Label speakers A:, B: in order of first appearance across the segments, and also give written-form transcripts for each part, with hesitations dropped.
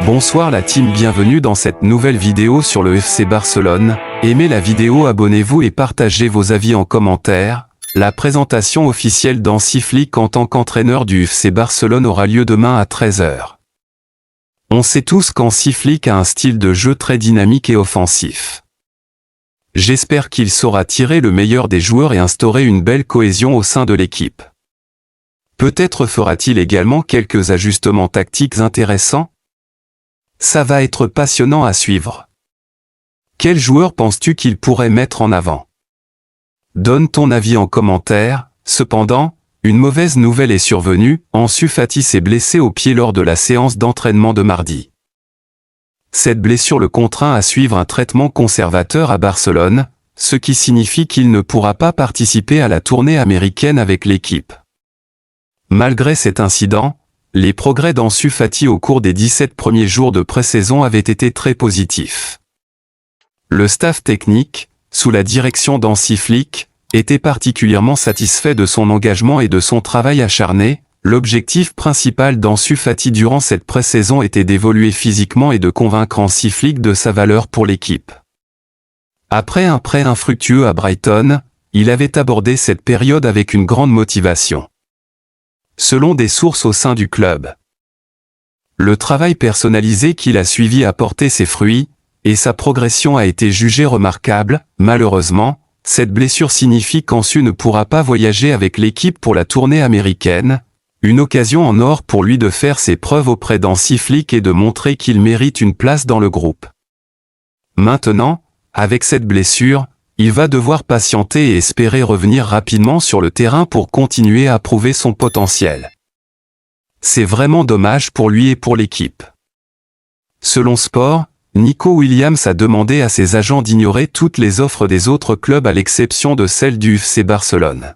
A: Bonsoir la team, bienvenue dans cette nouvelle vidéo sur le FC Barcelone. Aimez la vidéo, abonnez-vous et partagez vos avis en commentaire. La présentation officielle d'Hansi Flick en tant qu'entraîneur du FC Barcelone aura lieu demain à 13 h. On sait tous qu'Hansi Flick a un style de jeu très dynamique et offensif. J'espère qu'il saura tirer le meilleur des joueurs et instaurer une belle cohésion au sein de l'équipe. Peut-être fera-t-il également quelques ajustements tactiques intéressants? Ça va être passionnant à suivre. Quel joueur penses-tu qu'il pourrait mettre en avant? Donne ton avis en commentaire. Cependant, une mauvaise nouvelle est survenue, Ansu Fati s'est blessé au pied lors de la séance d'entraînement de mardi. Cette blessure le contraint à suivre un traitement conservateur à Barcelone, ce qui signifie qu'il ne pourra pas participer à la tournée américaine avec l'équipe. Malgré cet incident, les progrès d'Ansu Fati au cours des 17 premiers jours de pré-saison avaient été très positifs. Le staff technique, sous la direction d'Hansi Flick, était particulièrement satisfait de son engagement et de son travail acharné. L'objectif principal d'Ansu Fati durant cette pré-saison était d'évoluer physiquement et de convaincre Hansi Flick de sa valeur pour l'équipe. Après un prêt infructueux à Brighton, il avait abordé cette période avec une grande motivation. Selon des sources au sein du club, le travail personnalisé qu'il a suivi a porté ses fruits, et sa progression a été jugée remarquable. Malheureusement, cette blessure signifie qu'Ansu ne pourra pas voyager avec l'équipe pour la tournée américaine, une occasion en or pour lui de faire ses preuves auprès d'Hansi Flick et de montrer qu'il mérite une place dans le groupe. Maintenant, avec cette blessure, il va devoir patienter et espérer revenir rapidement sur le terrain pour continuer à prouver son potentiel. C'est vraiment dommage pour lui et pour l'équipe. Selon Sport, Nico Williams a demandé à ses agents d'ignorer toutes les offres des autres clubs à l'exception de celle du FC Barcelone.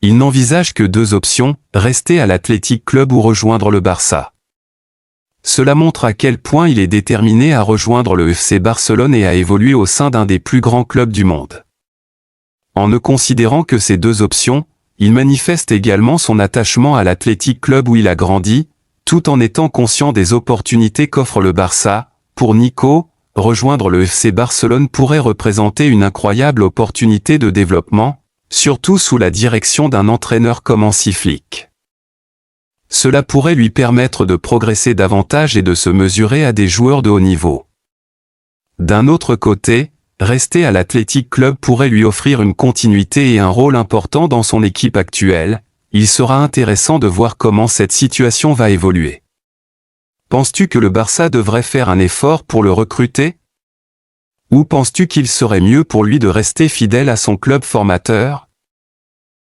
A: Il n'envisage que deux options, rester à l'Athletic Club ou rejoindre le Barça. Cela montre à quel point il est déterminé à rejoindre le FC Barcelone et à évoluer au sein d'un des plus grands clubs du monde. En ne considérant que ces deux options, il manifeste également son attachement à l'Athletic Club où il a grandi, tout en étant conscient des opportunités qu'offre le Barça. Pour Nico, rejoindre le FC Barcelone pourrait représenter une incroyable opportunité de développement, surtout sous la direction d'un entraîneur comme Hansi Flick. Cela pourrait lui permettre de progresser davantage et de se mesurer à des joueurs de haut niveau. D'un autre côté, rester à l'Athletic Club pourrait lui offrir une continuité et un rôle important dans son équipe actuelle. Il sera intéressant de voir comment cette situation va évoluer. Penses-tu que le Barça devrait faire un effort pour le recruter? Ou penses-tu qu'il serait mieux pour lui de rester fidèle à son club formateur?